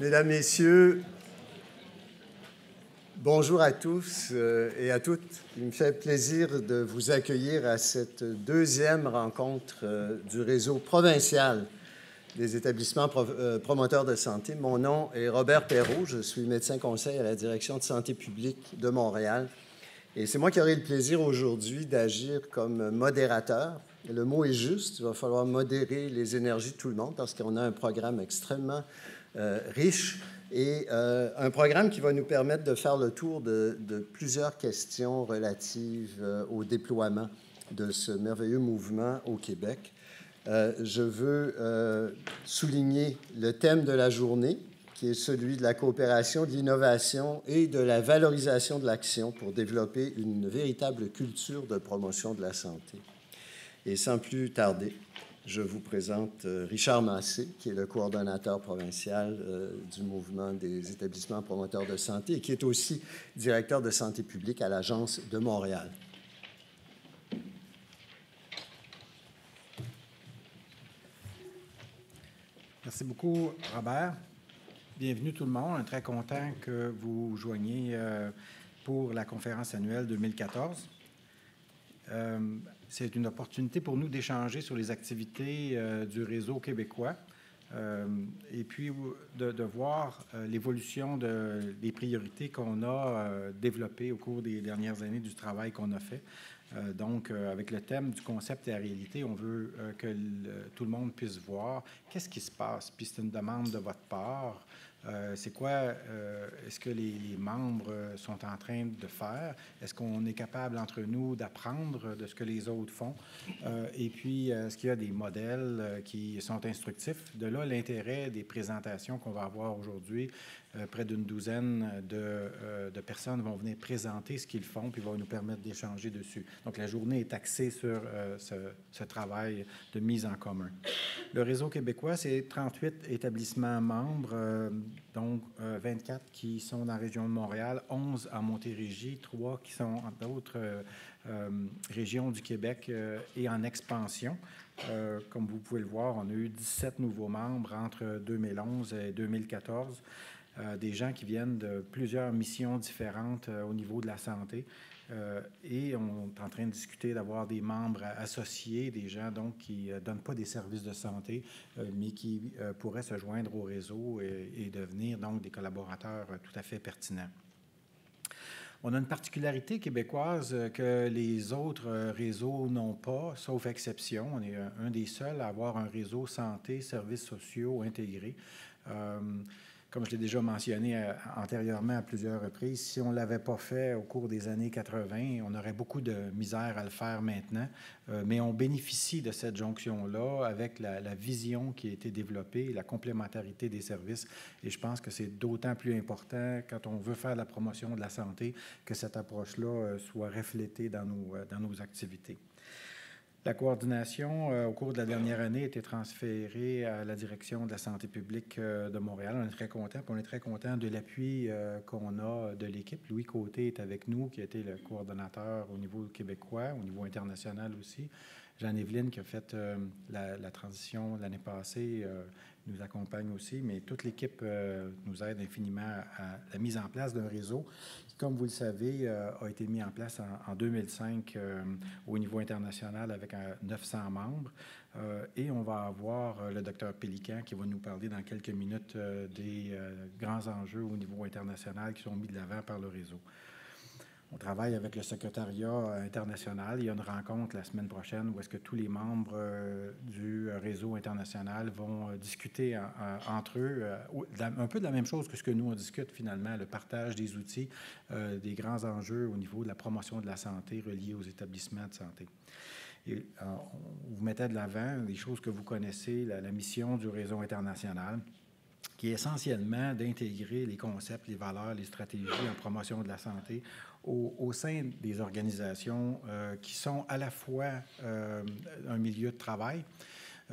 Mesdames, Messieurs, bonjour à tous et à toutes. Il me fait plaisir de vous accueillir à cette deuxième rencontre du réseau provincial des établissements promoteurs de santé. Mon nom est Robert Perrault, je suis médecin conseil à la Direction de santé publique de Montréal. Et c'est moi qui aurai le plaisir aujourd'hui d'agir comme modérateur. Le mot est juste, il va falloir modérer les énergies de tout le monde parce qu'on a un programme extrêmement riche et un programme qui va nous permettre de faire le tour de plusieurs questions relatives au déploiement de ce merveilleux mouvement au Québec. Je veux souligner le thème de la journée, qui est celui de la coopération, de l'innovation et de la valorisation de l'action pour développer une véritable culture de promotion de la santé. Et sans plus tarder, je vous présente Richard Massé, qui est le coordonnateur provincial du mouvement des établissements promoteurs de santé et qui est aussi directeur de santé publique à l'Agence de Montréal. Merci beaucoup, Robert. Bienvenue tout le monde. On est très content que vous joigniez pour la conférence annuelle 2014. C'est une opportunité pour nous d'échanger sur les activités du réseau québécois et puis de voir l'évolution des priorités qu'on a développées au cours des dernières années du travail qu'on a fait. Donc, avec le thème du concept et la réalité, on veut que tout le monde puisse voir qu'est-ce qui se passe. Puis c'est une demande de votre part. C'est quoi, est-ce que les membres sont en train de faire? Est-ce qu'on est capable entre nous d'apprendre de ce que les autres font? Et puis, est-ce qu'il y a des modèles qui sont instructifs? De là, l'intérêt des présentations qu'on va avoir aujourd'hui. Près d'une douzaine de personnes vont venir présenter ce qu'ils font, puis vont nous permettre d'échanger dessus. Donc, la journée est axée sur ce travail de mise en commun. Le réseau québécois, c'est 38 établissements membres, donc 24 qui sont dans la région de Montréal, 11 à Montérégie, 3 qui sont dans d'autres régions du Québec et en expansion. Comme vous pouvez le voir, on a eu 17 nouveaux membres entre 2011 et 2014. Des gens qui viennent de plusieurs missions différentes au niveau de la santé. Et on est en train de discuter d'avoir des membres associés, des gens donc qui ne donnent pas des services de santé, mais qui pourraient se joindre au réseau et devenir donc des collaborateurs tout à fait pertinents. On a une particularité québécoise que les autres réseaux n'ont pas, sauf exception. On est un des seuls à avoir un réseau santé, services sociaux intégrés. Comme je l'ai déjà mentionné antérieurement à plusieurs reprises, si on ne l'avait pas fait au cours des années 80, on aurait beaucoup de misère à le faire maintenant, mais on bénéficie de cette jonction-là avec la vision qui a été développée, la complémentarité des services, et je pense que c'est d'autant plus important quand on veut faire la promotion de la santé que cette approche-là soit reflétée dans nos activités. La coordination, au cours de la dernière année, a été transférée à la Direction de la santé publique de Montréal. On est très contents. On est très contents de l'appui qu'on a de l'équipe. Louis Côté est avec nous, qui a été le coordonnateur au niveau québécois, au niveau international aussi. Jeanne-Évelyne, qui a fait la transition l'année passée, nous accompagne aussi, mais toute l'équipe nous aide infiniment à la mise en place d'un réseau qui, comme vous le savez, a été mis en place en 2005 au niveau international avec 900 membres. Et on va avoir le docteur Pélican qui va nous parler dans quelques minutes des grands enjeux au niveau international qui sont mis de l'avant par le réseau. On travaille avec le secrétariat international. Il y a une rencontre la semaine prochaine où est-ce que tous les membres du réseau international vont discuter entre eux un peu de la même chose que ce que nous, on discute finalement, le partage des outils, des grands enjeux au niveau de la promotion de la santé reliés aux établissements de santé. Et, vous mettez de l'avant des choses que vous connaissez, la mission du réseau international, qui est essentiellement d'intégrer les concepts, les valeurs, les stratégies en promotion de la santé au sein des organisations qui sont à la fois un milieu de travail,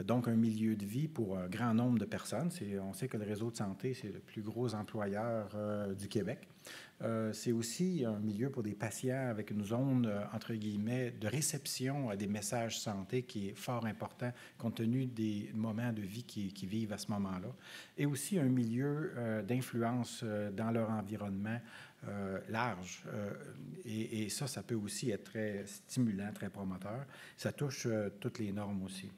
Donc, un milieu de vie pour un grand nombre de personnes. On sait que le réseau de santé, c'est le plus gros employeur du Québec. C'est aussi un milieu pour des patients avec une zone, entre guillemets, de réception à des messages santé qui est fort important compte tenu des moments de vie qu'ils vivent à ce moment-là. Et aussi un milieu d'influence dans leur environnement large. Et ça peut aussi être très stimulant, très promoteur. Ça touche toutes les normes aussi.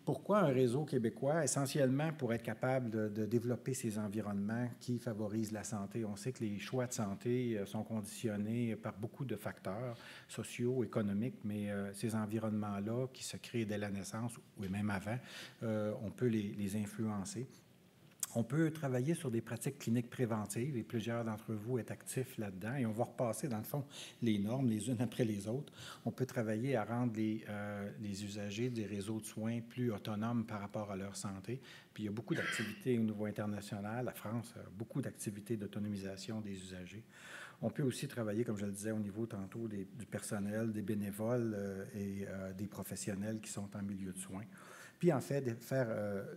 Pourquoi un réseau québécois? Essentiellement pour être capable de développer ces environnements qui favorisent la santé. On sait que les choix de santé sont conditionnés par beaucoup de facteurs sociaux, économiques, mais ces environnements-là qui se créent dès la naissance ou même avant, on peut les influencer. On peut travailler sur des pratiques cliniques préventives et plusieurs d'entre vous êtes actifs là-dedans et on va repasser, dans le fond, les normes les unes après les autres. On peut travailler à rendre les usagers des réseaux de soins plus autonomes par rapport à leur santé. Puis il y a beaucoup d'activités au niveau international. La France a beaucoup d'activités d'autonomisation des usagers. On peut aussi travailler, comme je le disais au niveau tantôt, du personnel, des bénévoles et des professionnels qui sont en milieu de soins. Puis, en fait, faire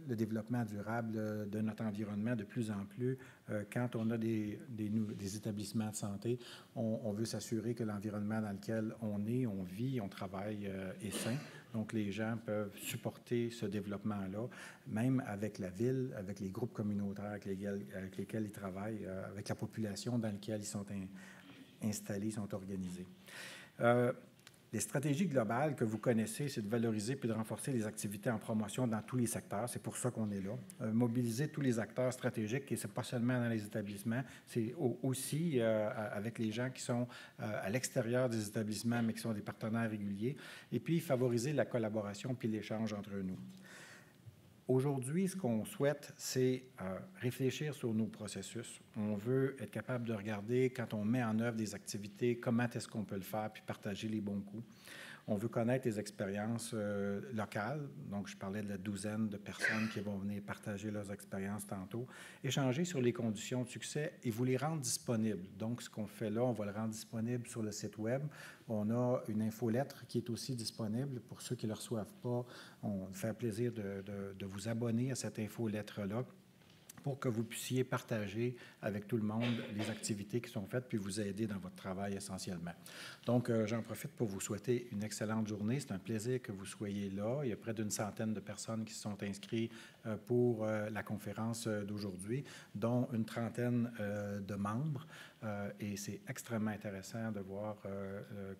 le développement durable de notre environnement de plus en plus. Quand on a des établissements de santé, on veut s'assurer que l'environnement dans lequel on vit, on travaille est sain. Donc, les gens peuvent supporter ce développement-là, même avec la ville, avec les groupes communautaires avec lesquels ils travaillent, avec la population dans laquelle ils sont installés, sont organisés. Les stratégies globales que vous connaissez, c'est de valoriser puis de renforcer les activités en promotion dans tous les secteurs. C'est pour ça qu'on est là. Mobiliser tous les acteurs stratégiques, et ce n'est pas seulement dans les établissements, c'est aussi avec les gens qui sont à l'extérieur des établissements, mais qui sont des partenaires réguliers. Et puis, favoriser la collaboration puis l'échange entre nous. Aujourd'hui, ce qu'on souhaite, c'est réfléchir sur nos processus. On veut être capable de regarder, quand on met en œuvre des activités, comment est-ce qu'on peut le faire, puis partager les bons coups. On veut connaître les expériences locales. Donc, je parlais de la douzaine de personnes qui vont venir partager leurs expériences tantôt. Échanger sur les conditions de succès et vous les rendre disponibles. Donc, ce qu'on fait là, on va le rendre disponible sur le site Web. On a une infolettre qui est aussi disponible. Pour ceux qui ne le reçoivent pas, on fait plaisir de vous abonner à cette infolettre-là pour que vous puissiez partager avec tout le monde les activités qui sont faites puis vous aider dans votre travail essentiellement. Donc, j'en profite pour vous souhaiter une excellente journée. C'est un plaisir que vous soyez là. Il y a près d'une centaine de personnes qui se sont inscrites pour la conférence d'aujourd'hui, dont une trentaine de membres. Et c'est extrêmement intéressant de voir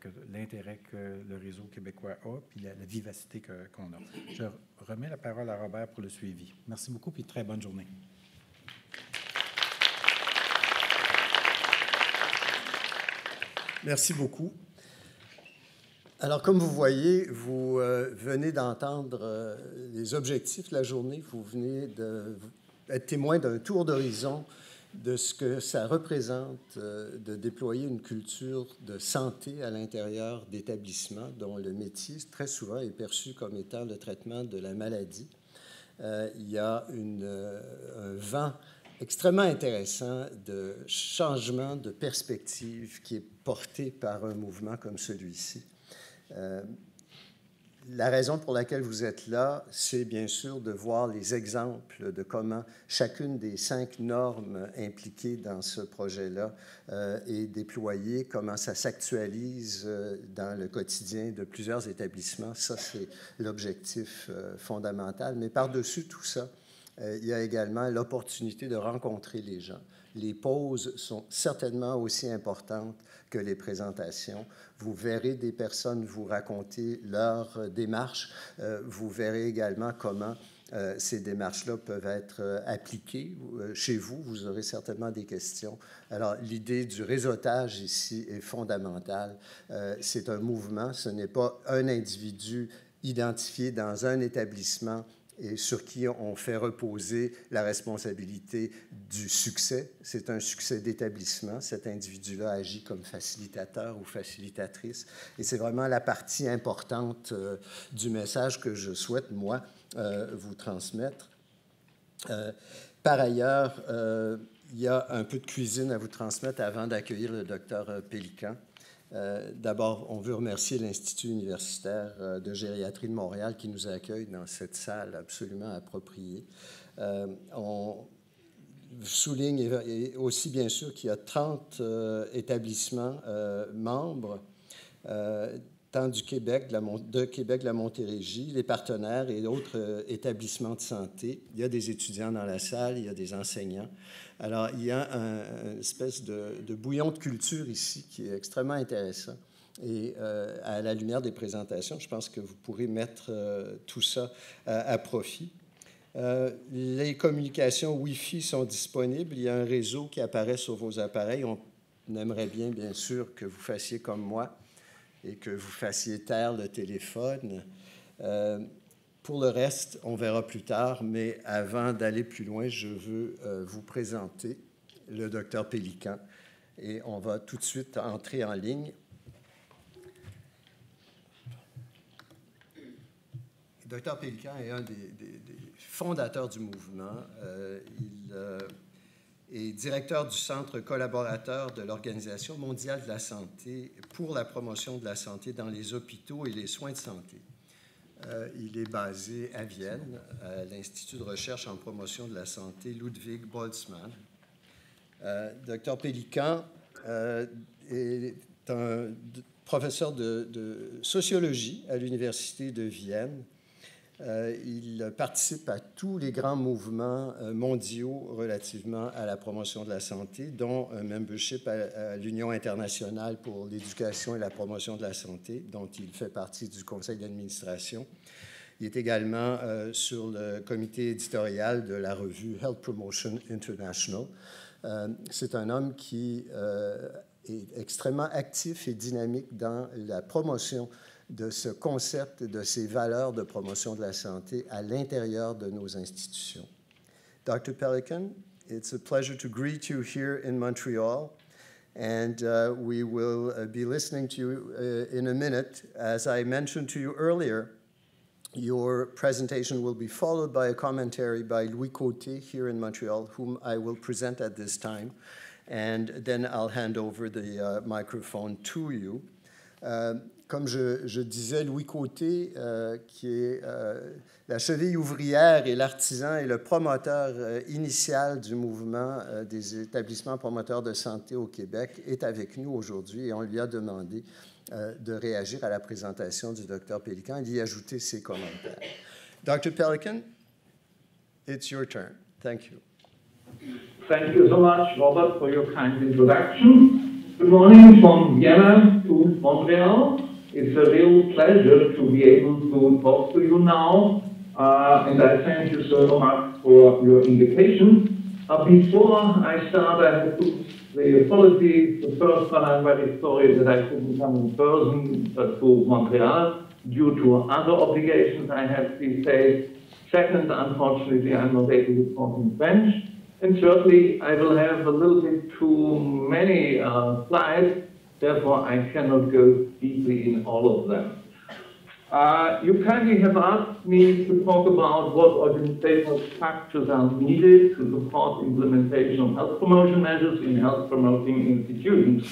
que l'intérêt que le réseau québécois a puis la vivacité qu'on a. Je remets la parole à Robert pour le suivi. Merci beaucoup puis très bonne journée. Merci beaucoup. Alors, comme vous voyez, vous venez d'entendre les objectifs de la journée. Vous venez d'être témoin d'un tour d'horizon de ce que ça représente de déployer une culture de santé à l'intérieur d'établissements dont le métier, très souvent, est perçu comme étant le traitement de la maladie. Il y a un vent extrêmement intéressant de changement de perspective qui est porté par un mouvement comme celui-ci. La raison pour laquelle vous êtes là, c'est bien sûr de voir les exemples de comment chacune des 5 normes impliquées dans ce projet-là est déployée, comment ça s'actualise dans le quotidien de plusieurs établissements. Ça, c'est l'objectif fondamental. Mais par-dessus tout ça, il y a également l'opportunité de rencontrer les gens. Les pauses sont certainement aussi importantes que les présentations. Vous verrez des personnes vous raconter leur démarche. Vous verrez également comment ces démarches-là peuvent être appliquées chez vous. Vous aurez certainement des questions. Alors, l'idée du réseautage ici est fondamentale. C'est un mouvement. Ce n'est pas un individu identifié dans un établissement et sur qui on fait reposer la responsabilité du succès. C'est un succès d'établissement. Cet individu-là agit comme facilitateur ou facilitatrice. Et c'est vraiment la partie importante du message que je souhaite, moi, vous transmettre. Par ailleurs, il y a un peu de cuisine à vous transmettre avant d'accueillir le docteur Pélican. D'abord, on veut remercier l'Institut universitaire de gériatrie de Montréal qui nous accueille dans cette salle absolument appropriée. On souligne aussi, bien sûr, qu'il y a 30 établissements membres, tant du Québec, de Québec, de la Montérégie, les partenaires et d'autres établissements de santé. Il y a des étudiants dans la salle, il y a des enseignants. Alors, il y a une espèce de bouillon de culture ici qui est extrêmement intéressant. Et à la lumière des présentations, je pense que vous pourrez mettre tout ça à profit. Les communications Wi-Fi sont disponibles. Il y a un réseau qui apparaît sur vos appareils. On aimerait bien sûr, que vous fassiez comme moi et que vous fassiez taire le téléphone. Pour le reste, on verra plus tard, mais avant d'aller plus loin, je veux vous présenter le Dr Pélican et on va tout de suite entrer en ligne. Le Dr Pélican est un des fondateurs du mouvement. Il est directeur du Centre collaborateur de l'Organisation mondiale de la santé pour la promotion de la santé dans les hôpitaux et les soins de santé. Il est basé à Vienne, à l'Institut de recherche en promotion de la santé Ludwig Boltzmann. Dr Pélican est un professeur de sociologie à l'Université de Vienne. Il participe à tous les grands mouvements mondiaux relativement à la promotion de la santé, dont un membership à l'Union internationale pour l'éducation et la promotion de la santé, dont il fait partie du conseil d'administration. Il est également sur le comité éditorial de la revue Health Promotion International. C'est un homme qui est extrêmement actif et dynamique dans la promotion de ce concept, de ces valeurs de promotion de la santé à l'intérieur de nos institutions. Dr. Pélican, it's a pleasure to greet you here in Montreal, and we will be listening to you in a minute. As I mentioned to you earlier, your presentation will be followed by a commentary by Louis Côté here in Montreal, whom I will present at this time, and then I'll hand over the microphone to you. Comme je disais, Louis Côté, qui est la cheville ouvrière et l'artisan et le promoteur initial du mouvement des établissements promoteurs de santé au Québec, est avec nous aujourd'hui et on lui a demandé de réagir à la présentation du Dr Pélican et d'y ajouter ses commentaires. Dr. Pélican, it's your turn. Thank you. Thank you so much, Robert, for your kind introduction. Good morning from Vienna to Montreal. It's a real pleasure to be able to talk to you now, and I thank you so much for your invitation. Before I start, I have to say apologies. The first one, I'm very sorry that I couldn't come in person to Montreal due to other obligations I have these days. Second, unfortunately, I'm not able to talk in French. And thirdly, I will have a little bit too many slides. Therefore, I cannot go deeply in all of them. You kindly have asked me to talk about what organizational structures are needed to support implementation of health promotion measures in health promoting institutions.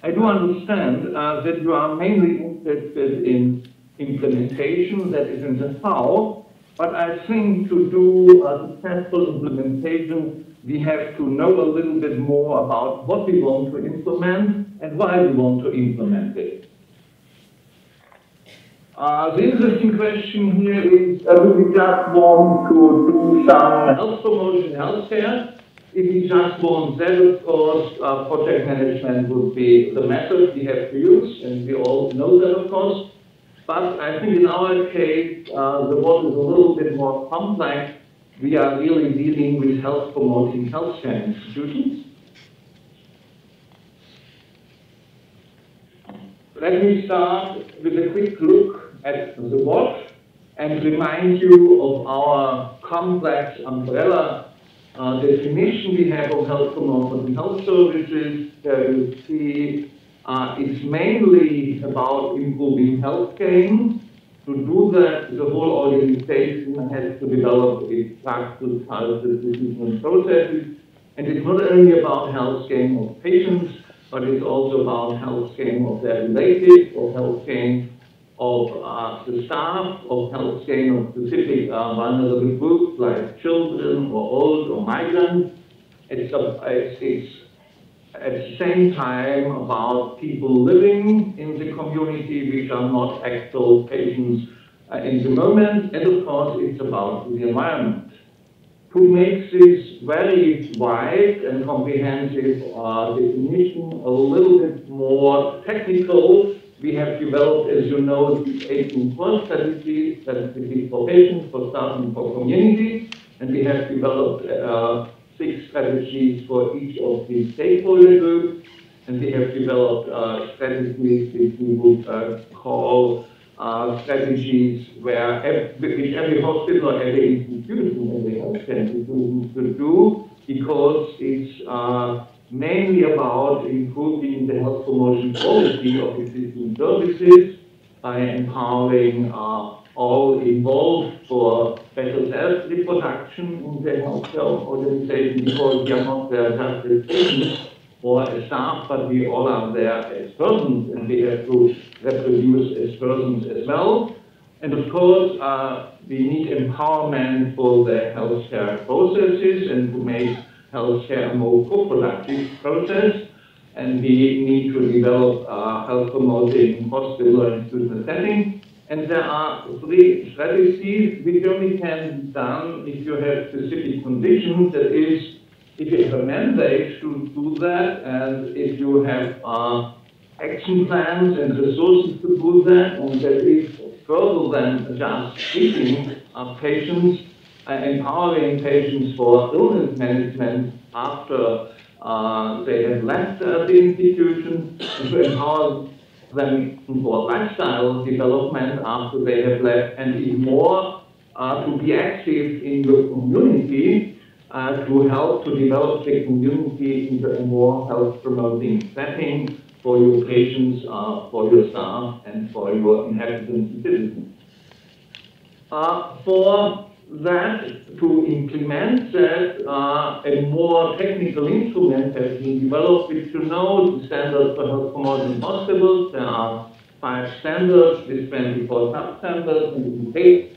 I do understand that you are mainly interested in implementation, that is in the how, but I think to do a successful implementation, we have to know a little bit more about what we want to implement and why we want to implement it. The interesting question here is, do we just want to do some health promotion in healthcare? If we just want that, of course, project management would be the method we have to use, and we all know that, of course. But I think in our case, the world is a little bit more complex. We are really dealing with health promoting healthcare institutions. Let me start with a quick look at the what and remind you of our complex umbrella definition we have of health promotion and health services. You see, it's mainly about improving health gain. To do that, the whole organization has to develop its structures, cultures, decisions, and processes. And it's not only about health gain of patients, but it's also about health gain of their relatives, or health gain of the staff, of health gain of specific vulnerable groups like children or old or migrants. It's at the same time about people living in the community which are not actual patients in the moment, and of course it's about the environment. To make this very wide and comprehensive definition a little bit more technical, we have developed, as you know, 18 core strategies for patients, for staff, and for community, and we have developed 6 strategies for each of the stakeholder groups, and we have developed strategies which we would call strategies which every hospital or every institution, every healthcare institution should do, because it's mainly about improving the health promotion quality of existing services by empowering all involved for better self-reproduction in the healthcare organization, because we are not there just as patients or as staff, but we all are there as persons, and we have to reproduce as persons as well. And of course, we need empowerment for the healthcare processes and to make healthcare a more co-productive process. And we need to develop health promoting hospital or institutional setting. And there are 3 strategies which only can be done if you have specific conditions. That is, if you have a mandate to do that, and if you have action plans and resources to do that, and that is further than just treating patients, empowering patients for illness management after they have left the institution, and to empower them for lifestyle development after they have left, and even more to be active in the community to help to develop the community into a more health-promoting setting for your patients, for your staff, and for your inhabitants and citizens. For that, to implement that, a more technical instrument has been developed, which you know, the standards for health promotion hospitals. There are 5 standards with 24 sub-standards, and you can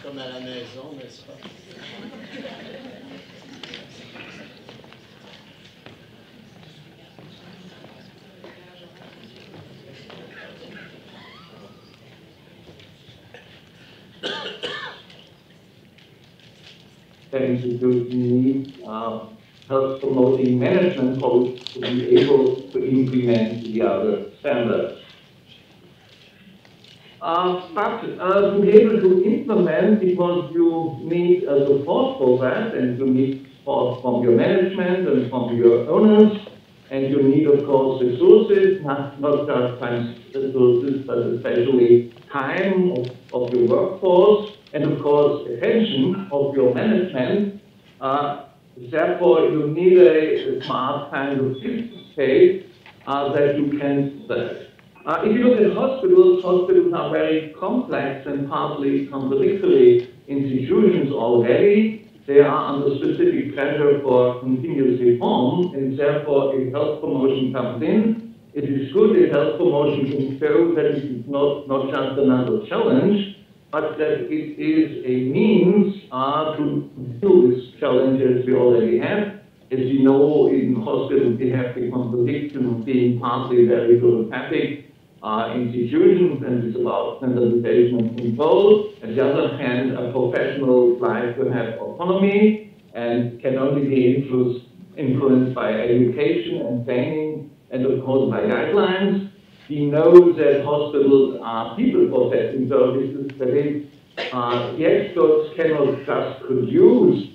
comme à la maison, n'est-ce pas? The institute needs health promoting management policies to be able to implement the other standards. But to be able to implement, because you need support for that, and you need support from your management and from your owners, and you need, of course, resources, not just time resources, but especially time of your workforce, and of course, attention of your management. Therefore, you need a smart kind of state that you can do that. If you look at hospitals, hospitals are very complex and partly contradictory institutions already. They are under specific pressure for continuous reform, and therefore, if health promotion comes in, it is good if health promotion can show that it is not just another challenge, but that it is a means to deal with challenges we already have. As you know, in hospitals, we have the contradiction of being partly very bureaucratic institutions, and it's about standardization and control. On the other hand, a professional life will have autonomy and can only be influenced by education and training, and of course by guidelines. We know that hospitals are people processing services, that is, the experts cannot just produce,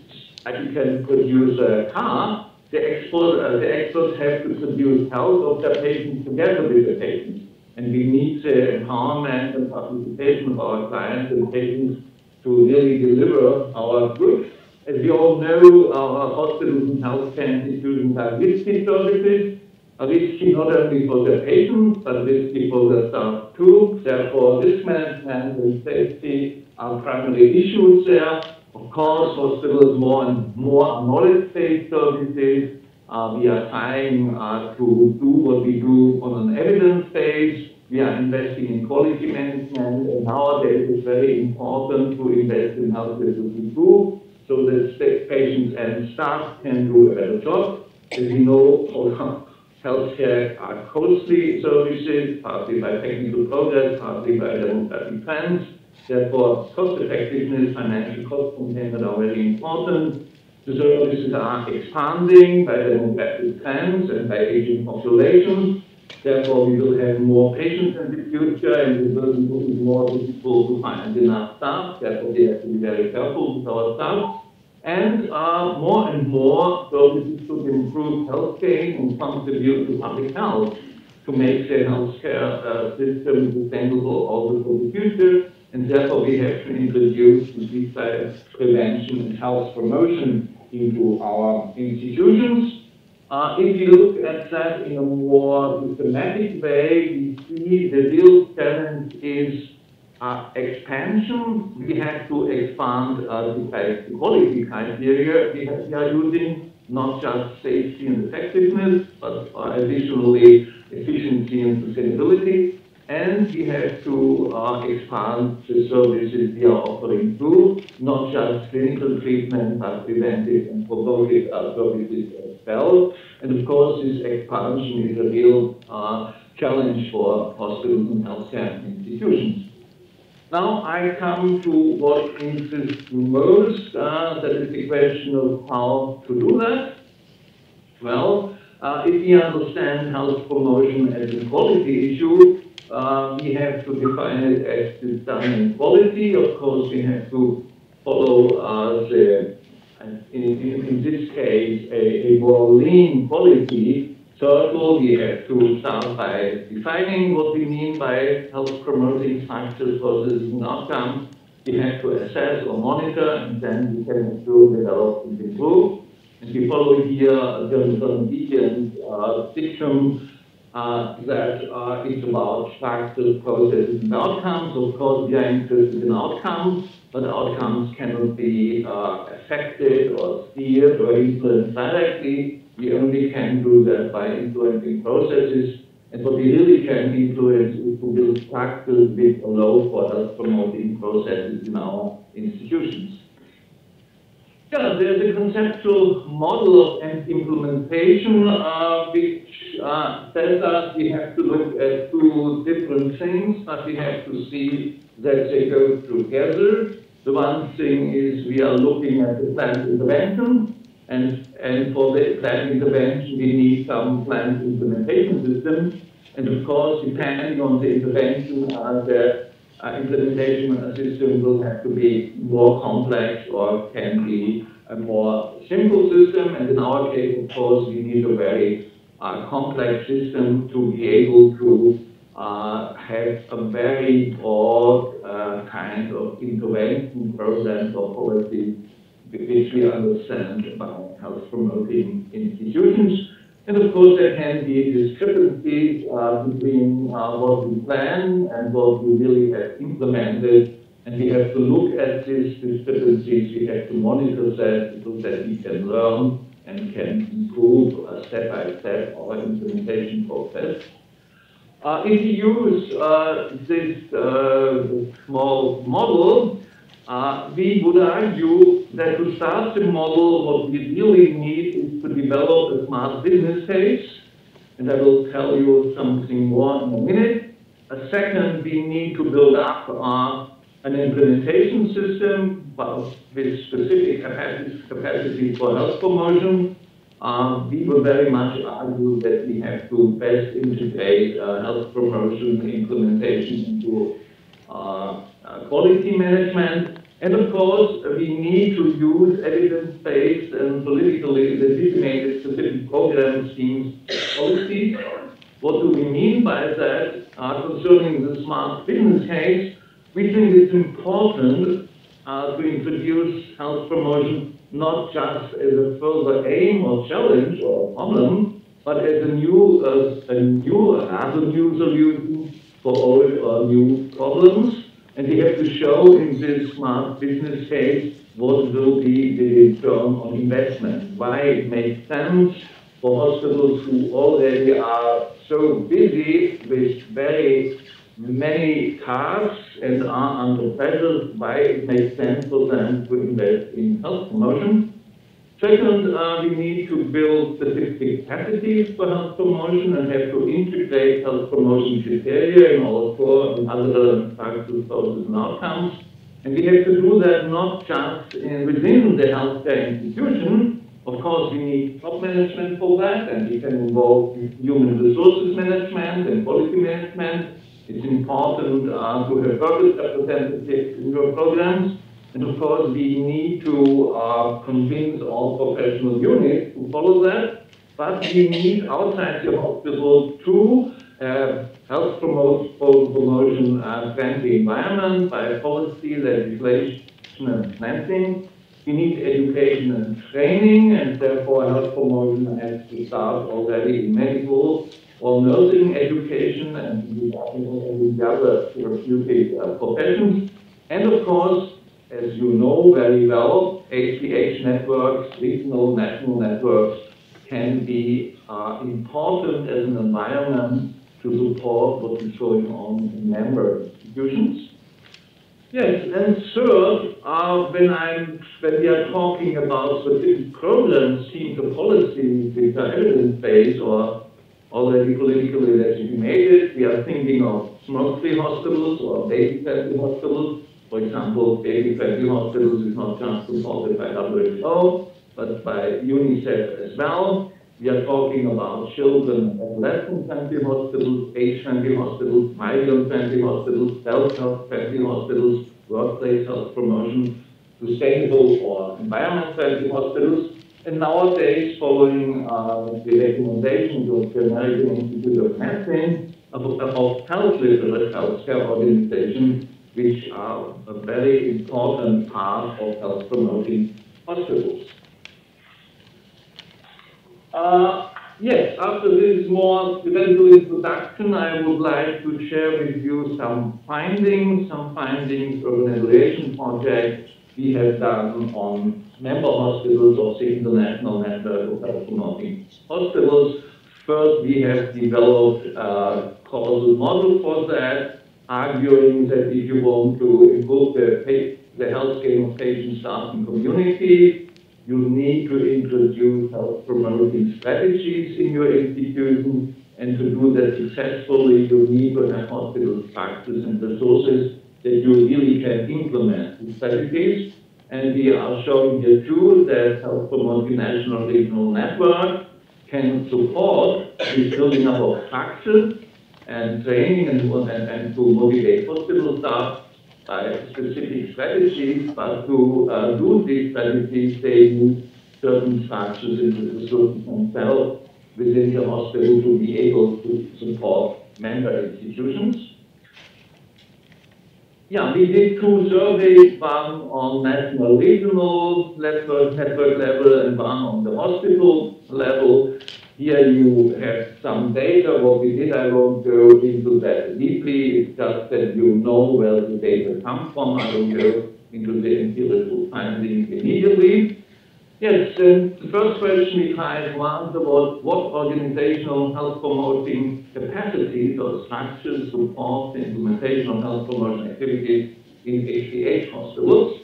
like you can produce a car. The experts have to produce health of their patients together with the patients. And we need the empowerment and participation of our clients and patients to really deliver our goods. As we all know, our hospitals and healthcare institutions are risky services, risky not only for the patient, but risky for the staff too. Therefore, risk management and safety are primary issues there. Of course, hospitals more and more are knowledge-based services. We are trying to do what we do on an evidence base. We are investing in quality management, and nowadays it's very important to invest in healthcare to improve so that patients and staff can do a better job. As we know, healthcare are costly services, partly by technical progress, partly by demographic trends. Therefore, cost effectiveness, financial cost containment are very important. The services are expanding by demographic trends and by aging populations. Therefore, we will have more patients in the future, and it will be more difficult to find enough staff. Therefore, we have to be very careful with our staff. And more services should improve healthcare and contribute to public health to make the healthcare system sustainable also for the future. And therefore, we have to introduce disease prevention and health promotion into our institutions. If you look at that in a more systematic way, we see the real challenge is expansion. We have to expand the quality criteria we are using, not just safety and effectiveness, but additionally efficiency and sustainability. And we have to expand the services we are offering too, not just clinical treatment, but preventive and protective services as well. And of course, this expansion is a real challenge for hospitals and healthcare institutions. Now I come to what interests me most, that is the question of how to do that. Well, if we understand health promotion as a quality issue, we have to define it as design quality. Of course, we have to follow in this case, a more lean quality circle. We have to start by defining what we mean by health promoting factors, processes, and outcomes. We have to assess or monitor, and then we can improve, develop, and improve. And we follow here Johnson Deacon's dictum that it's about factors, processes, and outcomes. Of course, we are interested in outcomes, but outcomes cannot be affected or steered or influenced directly. We only can do that by influencing processes. And what we really can influence is to build factors which allow for health promoting processes in our institutions. Yeah, there's a conceptual model of implementation which says that we have to look at two different things, but we have to see that they go together. The one thing is we are looking at the planned intervention, and for the planned intervention we need some planned implementation system. And of course, depending on the intervention, the implementation system will have to be more complex or can be a more simple system. And in our case, of course, we need a very complex system to be able to have a very broad kind of intervention process or policy which we understand about health promoting institutions. And of course, there can be discrepancies between what we plan and what we really have implemented. And we have to look at these discrepancies. We have to monitor that so that we can learn and can improve step by step our implementation process. If you use this small model, we would argue that to start the model, what we really need is to develop a smart business case, and I will tell you something more in a minute. A second, we need to build up an implementation system with specific capacity for health promotion. We will very much argue that we have to best integrate health promotion implementation into quality management. And of course, we need to use evidence-based and politically legitimated specific program schemes policies. What do we mean by that? Concerning the smart business case, we think it's important to introduce health promotion not just as a further aim or challenge or problem, but as a new solution for all new problems. And we have to show in this smart business case what will be the return on investment, why it makes sense for hospitals who already are so busy with very many tasks and are under pressure, why it makes sense for them to invest in health promotion. Second, we need to build specific capacities for health promotion and have to integrate health promotion criteria in all core and other relevant factors, sources, and outcomes. And we have to do that not just within the healthcare institution. Of course, we need top management for that, and we can involve human resources management and quality management. It's important to have purpose representatives in your programs. And of course, we need to convince all professional units to follow that. But we need outside the hospital to help promote promotion friendly environment by policy, legislation, and planning. We need education and training, and therefore health promotion has to start already in medical or nursing education and the other therapeutic professions. And of course, as you know very well, HPH networks, regional, national networks, can be important as an environment to support what is going on in member institutions. Yes, and third, when we are talking about specific programs, teams or policies which are evidence-based or already politically legitimated, we are thinking of smoke-free hospitals or baby-friendly hospitals. For example, baby-friendly hospitals is not just supported by WHO, but by UNICEF as well. We are talking about children and adolescent-friendly hospitals, age-friendly hospitals, migrant-friendly hospitals, health-friendly hospitals, workplace health promotion, sustainable or environment-friendly hospitals. And nowadays, following the recommendations of the American Institute of Medicine of health literate healthcare organizations, which are a very important part of health promoting hospitals. Yes, after this more eventual introduction, I would like to share with you some findings of an evaluation project we have done on member hospitals of the International Network of Health Promoting Hospitals. First, we have developed a causal model for that, arguing that if you want to improve the health game of patient, staff, and community, you need to introduce health promoting strategies in your institution, and to do that successfully, you need to have hospital structures and resources that you really can implement these strategies. And we are showing here too that health promoting national regional network can support the building up of structures and training and to motivate hospital staff by specific strategies, but to do these strategies, they need certain structures and resources themselves within the hospital to be able to support member institutions. Yeah, we did two surveys, one on national regional network level and one on the hospital level. Here you have some data. What we did, I won't go into that deeply. It's just that you know where the data comes from. I will go into the empirical findings immediately. Yes, and the first question we tried to answer was what organizational health promoting capacities or structures support the implementation of health promotion activities in HPH hospitals.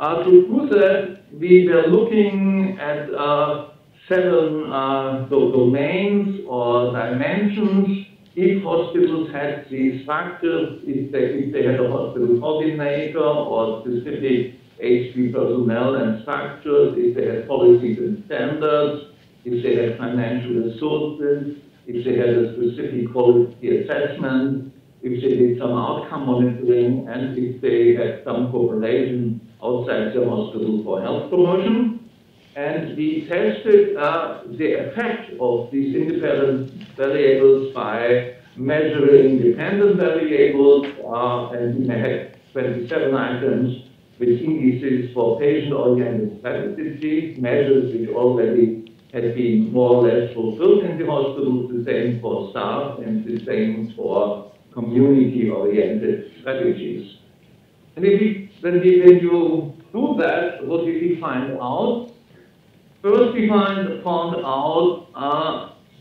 To do that, we were looking at 7 domains or dimensions. If hospitals had these structures, if they had a hospital coordinator or specific HP personnel and structures, if they had policies and standards, if they had financial resources, if they had a specific quality assessment, if they did some outcome monitoring, and if they had some cooperation outside the hospital for health promotion. And we tested the effect of these independent variables by measuring dependent variables, and we had 27 items with indices for patient-oriented strategies, measures which already had been more or less fulfilled in the hospitals, the same for staff and the same for community-oriented strategies. And when you do that, what did we find out? First, we found out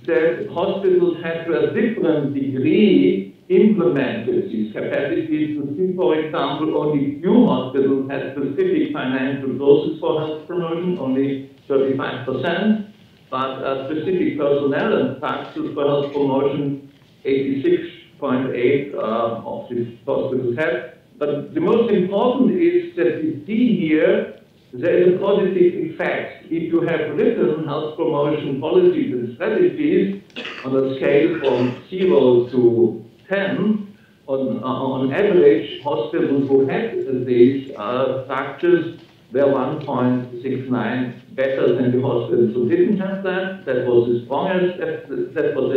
that hospitals had to a different degree implemented these capacities. To see, for example, only few hospitals had specific financial resources for health promotion, only 35%, but specific personnel and practices for health promotion, 86.8 of these hospitals had. But the most important is that we see here there is a positive effect. If you have written health promotion policies and strategies on a scale from 0 to 10, on average, hospitals who had these structures were 1.69 better than the hospitals who didn't have that. That was the strongest, that was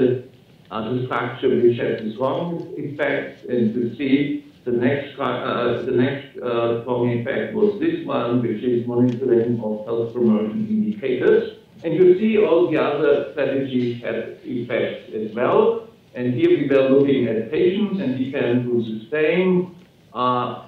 the structure which had the strongest effect. And to see the next strong effect was this one, which is monitoring of health promotion indicators. And you see all the other strategies had effects as well. And here we were looking at patients, and we can do the same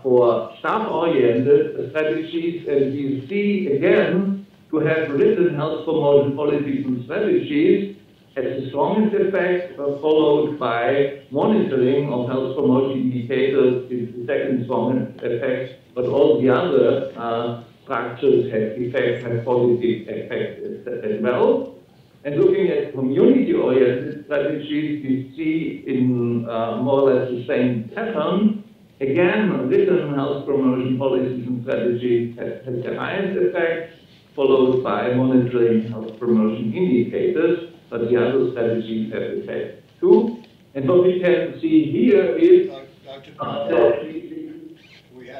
for staff-oriented strategies. And we see, again, to have written health promotion policies and strategies has the strongest effect, followed by monitoring of health promotion indicators is the second strongest effect, but all the other structures have positive effects as well. And looking at community-oriented strategies, we see in more or less the same pattern. Again, written health promotion policies and strategies has the highest effect, followed by monitoring health promotion indicators, but the other strategies have effect too. And what we can see here is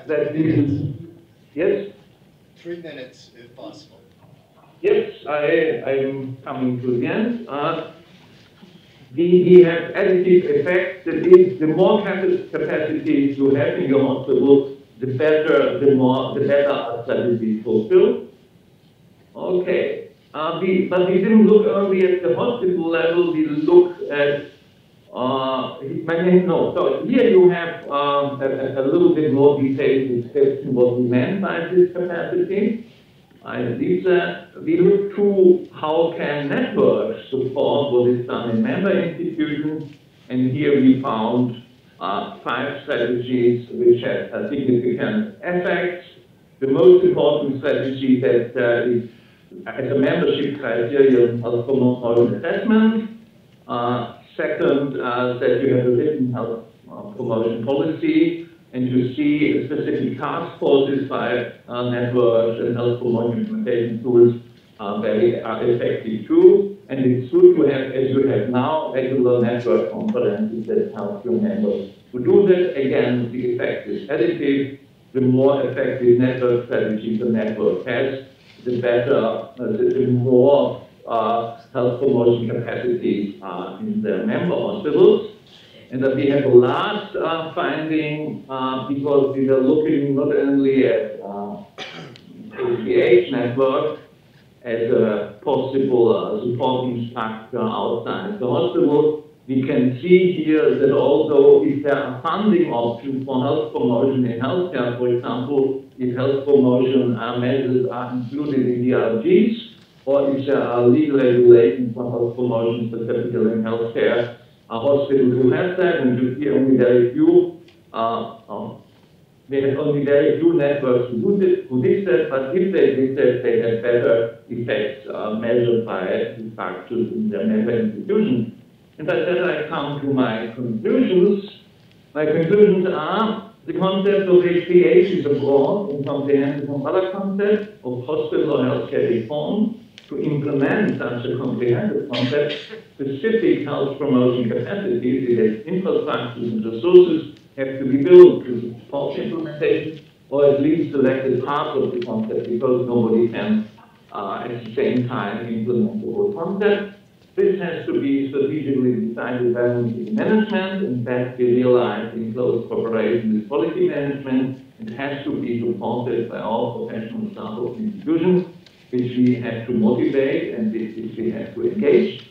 that this is, yes? 3 minutes, if possible. Yes, I'm coming to the end. We have additive effects. That is, the more capacities you have in your hospital, the better are strategies fulfilled. Okay. But we didn't look only at the hospital level, we looked at, here you have a little bit more detailed description what we meant by this capacity. I believe that we looked to how can networks support what is done in member institutions, and here we found 5 strategies which have significant effects. The most important strategy that is as a membership criterion of promotion assessment. Second, that you have a written health promotion policy, and you see specific task forces by networks and health promotion implementation tools are effective too. And it's good to have, as you have now, regular network conferences that help your members to do that. Again, the effect is additive. The more effective network strategy the network has, the better, the more health promotion capacities are in the member hospitals. And that we have a last finding, because we were looking not only at HPH network as a possible supporting structure outside the hospital, we can see here that although if there are funding options for health promotion in healthcare, for example, if health promotion measures are included in the DRGs, or if there are legal regulations for health promotion, specifically in healthcare, hospitals who have that, and you see only very few, they have only very few networks who did that, but if they did that, they had better effects measured by the structures in their member institutions. And by that I come to my conclusions. My conclusions are the concept of HPH is a broad and comprehensive umbrella concept of hospital or healthcare reform. To implement such a comprehensive concept, specific health promotion capacities, its infrastructures and resources have to be built to support implementation, or at least selected parts of the concept, because nobody can at the same time implement the whole concept. This has to be strategically decided by management and best be realized in close cooperation with quality management. It has to be supported by all professional staff of institutions. which we have to motivate and which we have to engage.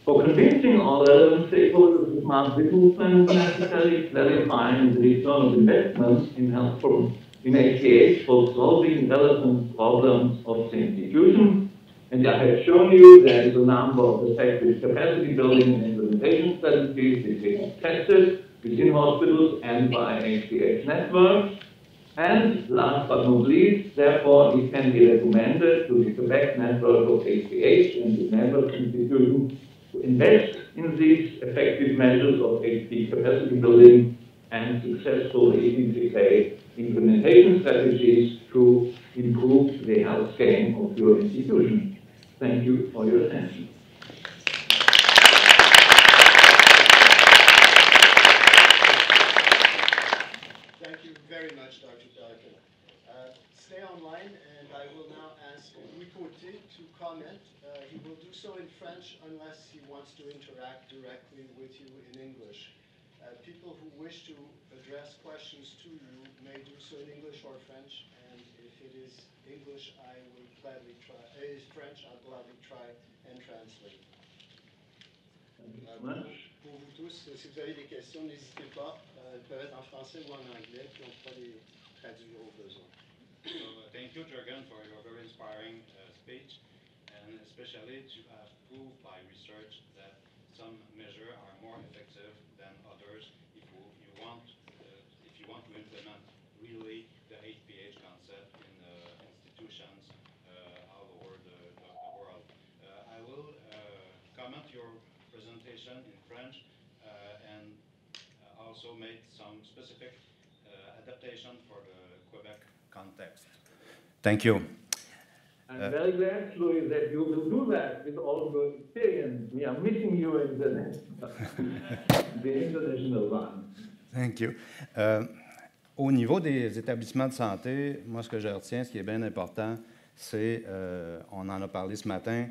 For convincing all relevant stakeholders of smart city movement, necessarily clarifying the return of investments in health in HPH for solving relevant problems of the institution. And I have shown you there is a number of effective capacity building and implementation strategies which we have tested within hospitals and by HPH networks. And last but not least, therefore, it can be recommended to the Quebec network of HPH and the network institution to invest in these effective measures of HP capacity building and successfully integrate implementation strategies to improve the health game of your institution. Thank you for your attention. Thank you very much, Dr. Pelican. Stay online, and I will now ask Louis Côté to comment. He will do so in French unless he wants to interact directly with you in English. People who wish to address questions to you may do so in English or French, and if it is English, I will gladly try. It is French, I'll gladly try and translate. Pour vous tous, si vous avez des questions, n'hésitez pas. Elles peuvent être en français ou en anglais, puis on pourra les traduire au besoin. So, thank you, Jürgen, for your very inspiring speech, and especially to have proved by research that some measures are more effective than others if you want to implement really the HPH concept in institutions all over the world. I will comment your presentation in French and also make some specific adaptation for the Quebec context. Thank you. I'm very glad, Louis, that you will do that with all your experience. We are missing you in the international one. Thank you. Au niveau des établissements de santé, moi, ce que je retiens, ce qui est bien important, c'est, on en a parlé ce matin,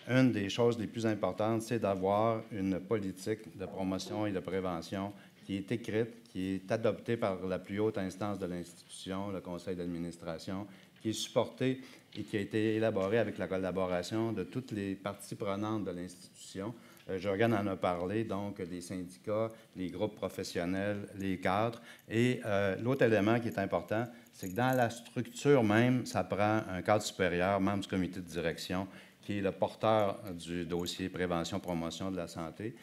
une des choses les plus importantes, c'est d'avoir une politique de promotion et de prévention qui est écrite, qui est adoptée par la plus haute instance de l'institution, le conseil d'administration, qui est supportée et qui a été élaborée avec la collaboration de toutes les parties prenantes de l'institution. Jürgen en a parlé, donc des syndicats, les groupes professionnels, les cadres. Et l'autre élément qui est important, c'est que dans la structure même, ça prend un cadre supérieur, membre du comité de direction, qui est le porteur du dossier prévention-promotion de la santé.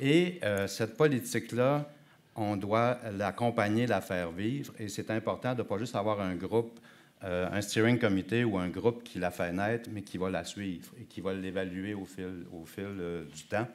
Et cette politique-là, on doit l'accompagner, la faire vivre. Et c'est important de ne pas juste avoir un groupe, un steering committee ou un groupe qui la fait naître, mais qui va la suivre et qui va l'évaluer au fil du temps.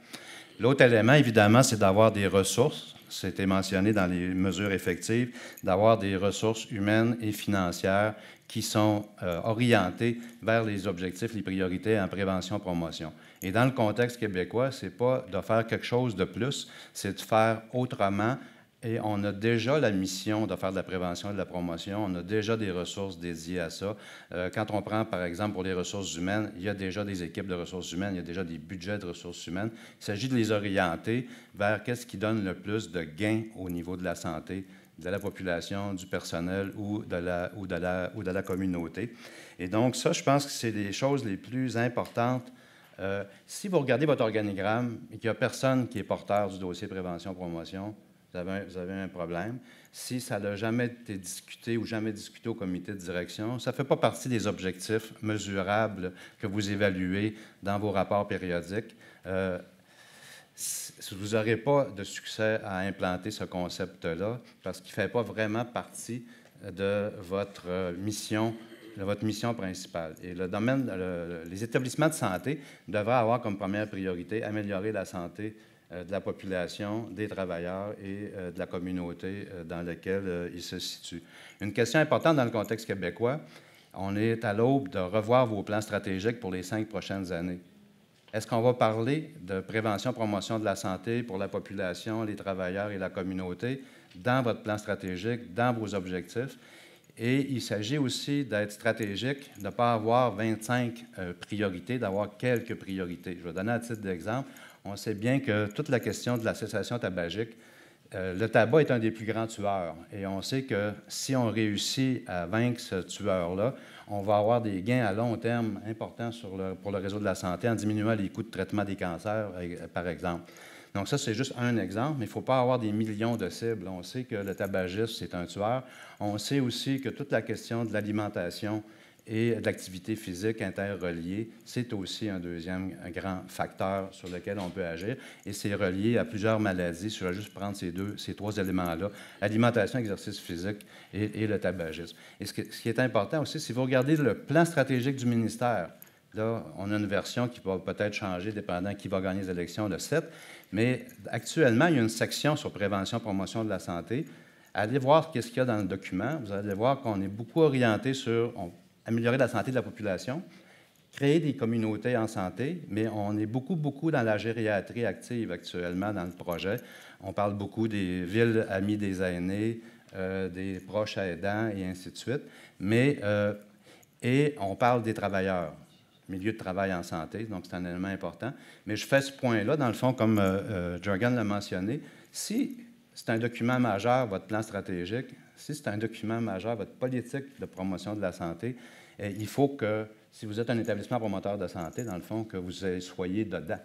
L'autre élément, évidemment, c'est d'avoir des ressources. C'était mentionné dans les mesures effectives, d'avoir des ressources humaines et financières qui sont orientées vers les objectifs, les priorités en prévention-promotion. Et dans le contexte québécois, ce n'est pas de faire quelque chose de plus, c'est de faire autrement. Et on a déjà la mission de faire de la prévention et de la promotion. On a déjà des ressources dédiées à ça. Quand on prend, par exemple, pour les ressources humaines, il y a déjà des équipes de ressources humaines, il y a déjà des budgets de ressources humaines. Il s'agit de les orienter vers qu'est-ce qui donne le plus de gains au niveau de la santé, de la population, du personnel ou de la communauté. Et donc, ça, je pense que c'est les choses les plus importantes. Si vous regardez votre organigramme et qu'il n'y a personne qui est porteur du dossier prévention-promotion, vous avez un problème. Si ça n'a jamais été discuté ou jamais discuté au comité de direction, ça ne fait pas partie des objectifs mesurables que vous évaluez dans vos rapports périodiques. Vous n'aurez pas de succès à implanter ce concept-là parce qu'il ne fait pas vraiment partie de votre mission principale. Et le domaine, les établissements de santé devraient avoir comme première priorité améliorer la santé de la population, des travailleurs et de la communauté dans laquelle ils se situent. Une question importante dans le contexte québécois, on est à l'aube de revoir vos plans stratégiques pour les 5 prochaines années. Est-ce qu'on va parler de prévention, promotion de la santé pour la population, les travailleurs et la communauté dans votre plan stratégique, dans vos objectifs? Et il s'agit aussi d'être stratégique, de ne pas avoir 25 priorités, d'avoir quelques priorités. Je vais donner un titre d'exemple. On sait bien que toute la question de la cessation tabagique, Le tabac est un des plus grands tueurs. Et on sait que si on réussit à vaincre ce tueur-là, on va avoir des gains à long terme importants pour le réseau de la santé en diminuant les coûts de traitement des cancers, par exemple. Donc ça, c'est juste un exemple, mais il ne faut pas avoir des millions de cibles. On sait que le tabagisme, c'est un tueur. On sait aussi que toute la question de l'alimentation et de l'activité physique interreliée, c'est aussi un deuxième grand facteur sur lequel on peut agir. Et c'est relié à plusieurs maladies. Si je vais juste prendre ces trois éléments-là, alimentation, exercice physique et le tabagisme. Et ce qui est important aussi, si vous regardez le plan stratégique du ministère, là, on a une version qui va peut-être changer dépendant qui va gagner les élections le 7, mais actuellement, il y a une section sur prévention, promotion de la santé. Allez voir ce qu'il y a dans le document. Vous allez voir qu'on est beaucoup orienté sur améliorer la santé de la population, créer des communautés en santé, mais on est beaucoup dans la gériatrie active actuellement dans le projet. On parle beaucoup des villes amies des aînés, des proches aidants et ainsi de suite, et on parle des travailleurs, milieu de travail en santé, donc c'est un élément important. Mais je fais ce point-là, dans le fond, comme Jürgen l'a mentionné, si c'est un document majeur, votre plan stratégique, si c'est un document majeur, votre politique de promotion de la santé, il faut que, si vous êtes un établissement promoteur de santé, dans le fond, que vous soyez dedans.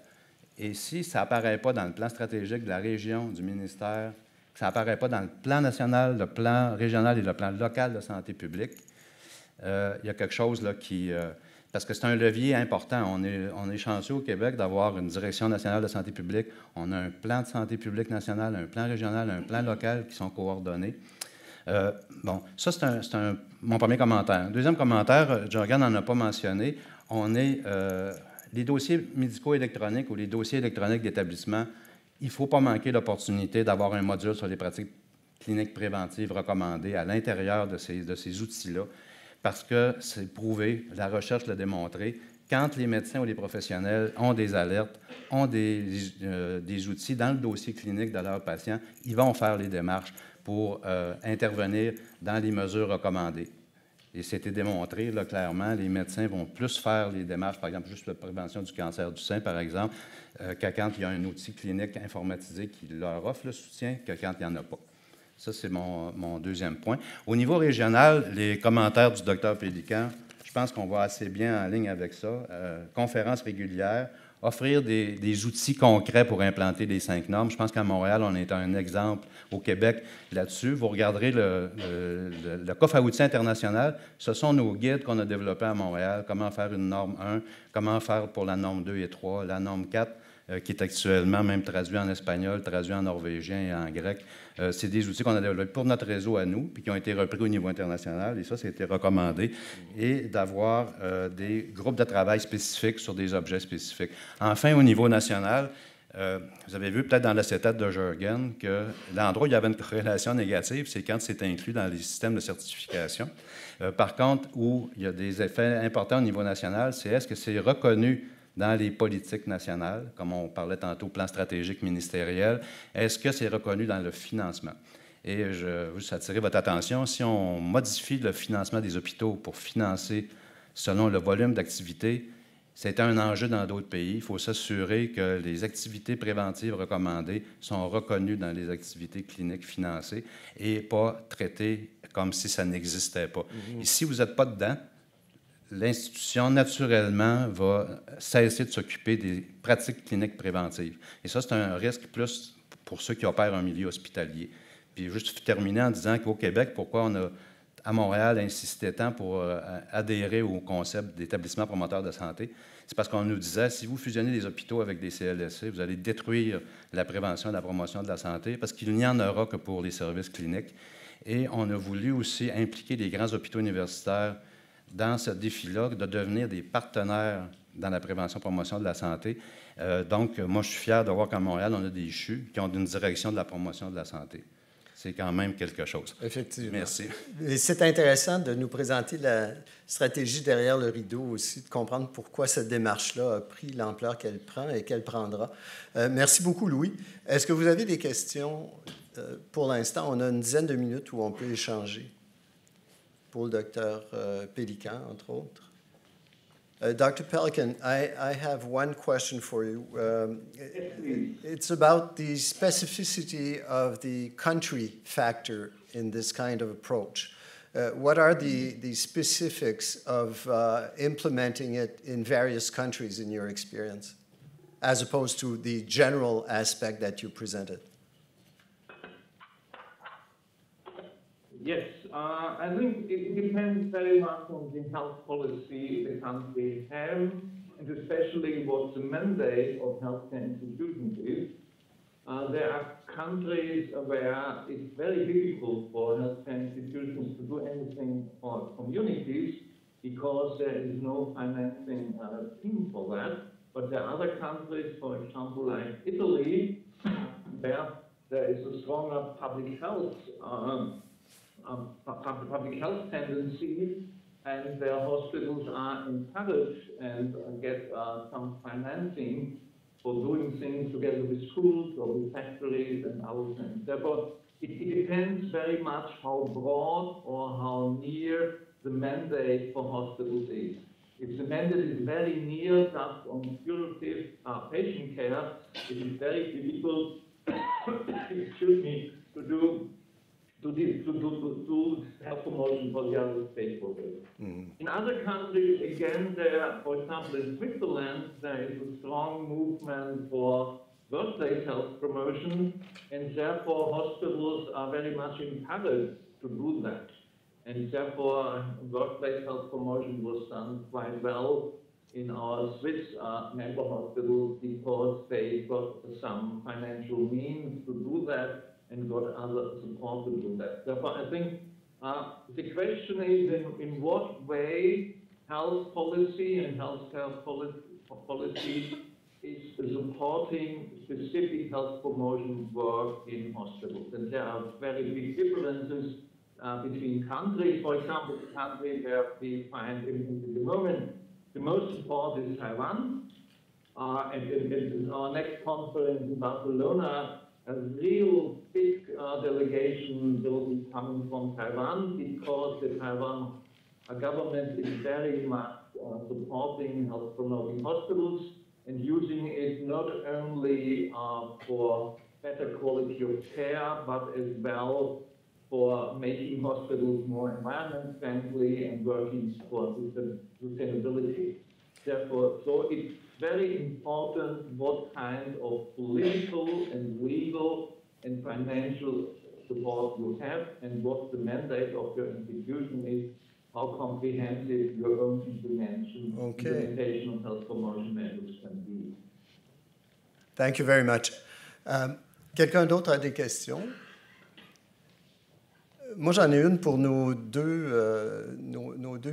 Et si ça n'apparaît pas dans le plan stratégique de la région, du ministère, que ça n'apparaît pas dans le plan national, le plan régional et le plan local de santé publique, il y a quelque chose là qui... parce que c'est un levier important. On est chanceux au Québec d'avoir une direction nationale de santé publique. On a un plan de santé publique national, un plan régional, un plan local qui sont coordonnés. Bon, ça, c'est mon premier commentaire. Deuxième commentaire, Jürgen n'en a pas mentionné. Les dossiers médicaux électroniques ou les dossiers électroniques d'établissement, il ne faut pas manquer l'opportunité d'avoir un module sur les pratiques cliniques préventives recommandées à l'intérieur de ces outils-là, parce que c'est prouvé, la recherche l'a démontré, quand les médecins ou les professionnels ont des alertes, ont des outils dans le dossier clinique de leurs patients, ils vont faire les démarches pour intervenir dans les mesures recommandées. Et c'était démontré, là, clairement, les médecins vont plus faire les démarches, par exemple, juste la prévention du cancer du sein, par exemple, que quand il y a un outil clinique informatisé qui leur offre le soutien, que quand il n'y en a pas. Ça, c'est mon deuxième point. Au niveau régional, les commentaires du Dr Pélican, je pense qu'on va assez bien en ligne avec ça. Conférences régulières, offrir des outils concrets pour implanter les 5 normes. Je pense qu'à Montréal, on est un exemple au Québec là-dessus. Vous regarderez le coffre à outils international. Ce sont nos guides qu'on a développés à Montréal. Comment faire une norme 1, comment faire pour la norme 2 et 3, la norme 4, qui est actuellement même traduit en espagnol, traduit en norvégien et en grec. C'est des outils qu'on a développés pour notre réseau à nous, puis qui ont été repris au niveau international, et ça a été recommandé, et d'avoir des groupes de travail spécifiques sur des objets spécifiques. Enfin, au niveau national, vous avez vu peut-être dans l'acétate de Jürgen que l'endroit où il y avait une corrélation négative, c'est quand c'est inclus dans les systèmes de certification. Par contre, où il y a des effets importants au niveau national, c'est est-ce que c'est reconnu dans les politiques nationales, comme on parlait tantôt, plan stratégique ministériel, est-ce que c'est reconnu dans le financement? Et je veux juste attirer votre attention, si on modifie le financement des hôpitaux pour financer selon le volume d'activité, c'est un enjeu dans d'autres pays. Il faut s'assurer que les activités préventives recommandées sont reconnues dans les activités cliniques financées et pas traitées comme si ça n'existait pas. Et si vous n'êtes pas dedans, l'institution, naturellement, va cesser de s'occuper des pratiques cliniques préventives. Et ça, c'est un risque plus pour ceux qui opèrent un milieu hospitalier. Puis juste terminer en disant qu'au Québec, pourquoi on a, à Montréal, insisté tant pour adhérer au concept d'établissement promoteur de santé, c'est parce qu'on nous disait, si vous fusionnez des hôpitaux avec des CLSC, vous allez détruire la prévention et la promotion de la santé, parce qu'il n'y en aura que pour les services cliniques. Et on a voulu aussi impliquer les grands hôpitaux universitaires dans ce défi-là, de devenir des partenaires dans la prévention et promotion de la santé. Donc, moi, je suis fier de voir qu'à Montréal, on a des CHU qui ont une direction de la promotion de la santé. C'est quand même quelque chose. Effectivement. Merci. Et c'est intéressant de nous présenter la stratégie derrière le rideau aussi, de comprendre pourquoi cette démarche-là a pris l'ampleur qu'elle prend et qu'elle prendra. Merci beaucoup, Louis. Est-ce que vous avez des questions? Pour l'instant, on a une dizaine de minutes où on peut échanger. Pour le docteur Pélican, entre autres. Dr. Pelican, I have one question for you. Yes, please. It's about the specificity of the country factor in this kind of approach. What are the specifics of implementing it in various countries in your experience, as opposed to the general aspect that you presented? Yes, I think it depends very much on the health policy the country has, and especially what the mandate of healthcare institutions is. There are countries where it's very difficult for healthcare institutions to do anything for communities because there is no financing scheme for that. But there are other countries, for example, like Italy, where there is a stronger public health tendency, and their hospitals are encouraged and get some financing for doing things together with schools or with factories and other things. Therefore, it depends very much how broad or how near the mandate for hospitals is. If the mandate is very near just on curative patient care, it is very difficult, excuse me, to do health promotion for the other stakeholders. In other countries, again, there, for example, in Switzerland, there is a strong movement for workplace health promotion, and therefore hospitals are very much encouraged to do that. And therefore, workplace health promotion was done quite well in our Swiss member hospitals because they got some financial means to do that and got other support to do that. Therefore, I think the question is in what way health policy and healthcare policy is supporting specific health promotion work in hospitals. And there are very big differences between countries. For example, the country where we find in the moment the most support is Taiwan. And our next conference in Barcelona, a real big delegation will be coming from Taiwan because the Taiwan government is very much supporting health promoting hospitals and using it not only for better quality of care, but as well for making hospitals more environment friendly and working for sustainability. Therefore, so it's very important what kind of political and legal and financial support you have and what the mandate of your institution is, how comprehensive your own implementation of health promotion measures can be. Thank you very much. Quelqu'un d'autre a des questions? Moi, j'en ai une pour nos deux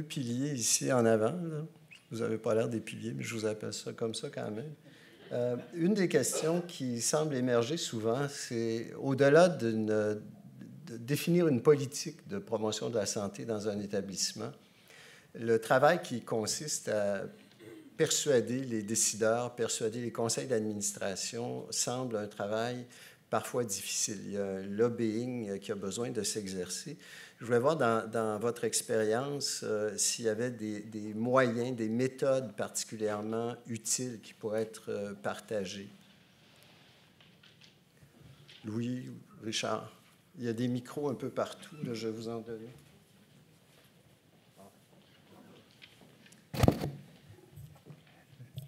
piliers ici en avant, là. Vous n'avez pas l'air des piliers, mais je vous appelle ça comme ça quand même. Une des questions qui semble émerger souvent, c'est au-delà de définir une politique de promotion de la santé dans un établissement, le travail qui consiste à persuader les décideurs, persuader les conseils d'administration semble un travail parfois difficile. Il y a un lobbying qui a besoin de s'exercer. Je voulais voir dans votre expérience s'il y avait des moyens, des méthodes particulièrement utiles qui pourraient être partagées. Louis, Richard, il y a des micros un peu partout, là, je vais vous en donner.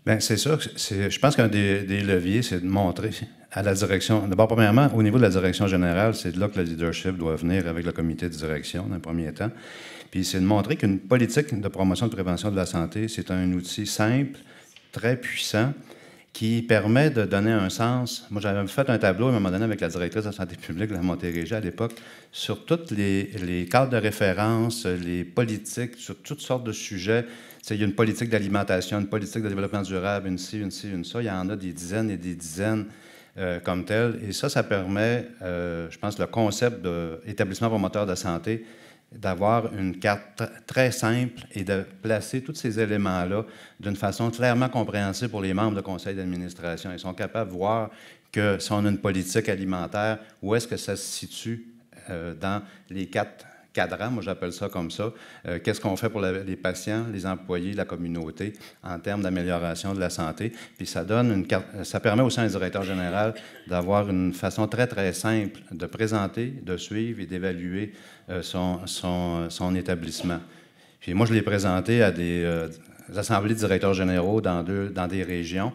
Bien, c'est ça. Je pense qu'un des leviers, c'est de montrer à la direction. D'abord, premièrement, au niveau de la direction générale, c'est de là que le leadership doit venir avec le comité de direction, dans un premier temps. Puis, c'est de montrer qu'une politique de promotion et de prévention de la santé, c'est un outil simple, très puissant, qui permet de donner un sens. Moi, j'avais fait un tableau à un moment donné avec la directrice de la santé publique de la Montérégie à l'époque sur tous les cadres de référence, les politiques, sur toutes sortes de sujets. Il y a une politique d'alimentation, une politique de développement durable, une ci, une ci, une ça. Il y en a des dizaines et des dizaines comme telles. Et ça permet, je pense, le concept d'établissement promoteur de santé, d'avoir une carte très simple et de placer tous ces éléments-là d'une façon clairement compréhensible pour les membres du conseil d'administration. Ils sont capables de voir que si on a une politique alimentaire, où est-ce que ça se situe dans les quatre cadran, moi j'appelle ça comme ça. Qu'est-ce qu'on fait pour les patients, les employés, la communauté en termes d'amélioration de la santé. Puis ça permet aussi à un directeur général d'avoir une façon très, très simple de présenter, de suivre et d'évaluer son établissement. Puis moi, je l'ai présenté à des assemblées de directeurs généraux dans des régions.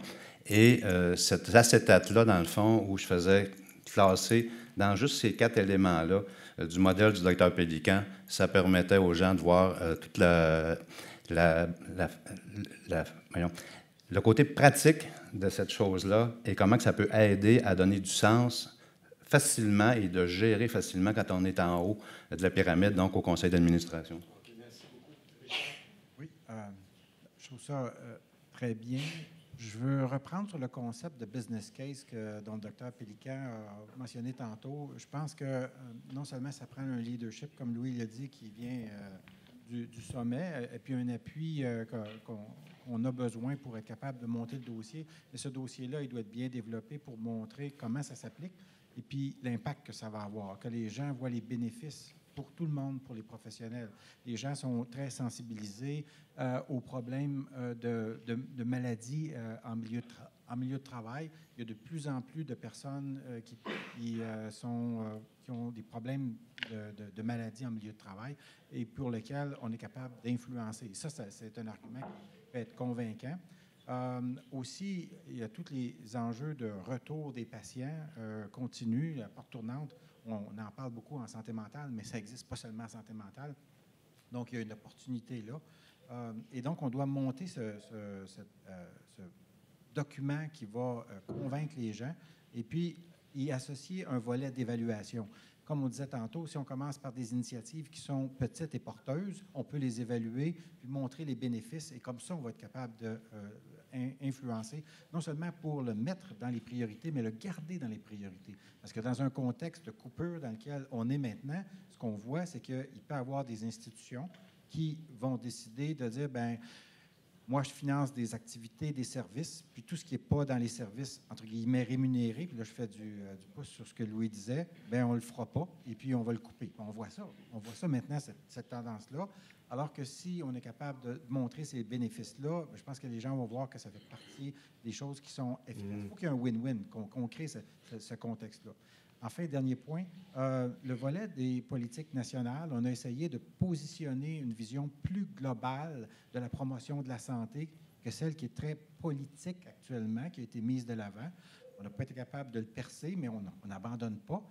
Et cet acétate-là, dans le fond, où je faisais classer dans juste ces 4 éléments-là du modèle du Dr Pélican, ça permettait aux gens de voir toute le côté pratique de cette chose-là et comment que ça peut aider à donner du sens facilement et de gérer facilement quand on est en haut de la pyramide, donc au conseil d'administration. Okay, merci beaucoup. Oui, je trouve ça très bien. Je veux reprendre sur le concept de business case dont le Dr Pélican a mentionné tantôt. Je pense que non seulement ça prend un leadership, comme Louis l'a dit, qui vient du sommet, et puis un appui qu'on a besoin pour être capable de monter le dossier. Mais ce dossier-là, il doit être bien développé pour montrer comment ça s'applique et puis l'impact que ça va avoir, que les gens voient les bénéfices pour tout le monde, pour les professionnels. Les gens sont très sensibilisés aux problèmes de maladies en milieu de travail. Il y a de plus en plus de personnes qui ont des problèmes de maladies en milieu de travail et pour lesquels on est capable d'influencer. Ça, c'est un argument qui peut être convaincant. Aussi, il y a tous les enjeux de retour des patients continus, la porte tournante. On en parle beaucoup en santé mentale, mais ça n'existe pas seulement en santé mentale. Donc, il y a une opportunité là. Et donc, on doit monter ce document qui va convaincre les gens et puis y associer un volet d'évaluation. Comme on disait tantôt, si on commence par des initiatives qui sont petites et porteuses, on peut les évaluer puis montrer les bénéfices et comme ça, on va être capable d'influencer, non seulement pour le mettre dans les priorités, mais le garder dans les priorités. Parce que dans un contexte de coupure dans lequel on est maintenant, ce qu'on voit, c'est qu'il peut y avoir des institutions qui vont décider de dire, bien, moi, je finance des activités, des services, puis tout ce qui n'est pas dans les services, entre guillemets, rémunérés, puis là, je fais du pouce sur ce que Louis disait, bien, on ne le fera pas, et puis on va le couper. On voit ça maintenant, cette tendance-là, alors que si on est capable de montrer ces bénéfices-là, je pense que les gens vont voir que ça fait partie des choses qui sont efficaces. Il faut qu'il y ait un win-win, qu'on crée ce contexte-là. Enfin, dernier point, le volet des politiques nationales, on a essayé de positionner une vision plus globale de la promotion de la santé que celle qui est très politique actuellement, qui a été mise de l'avant. On n'a pas été capable de le percer, mais on n'abandonne pas.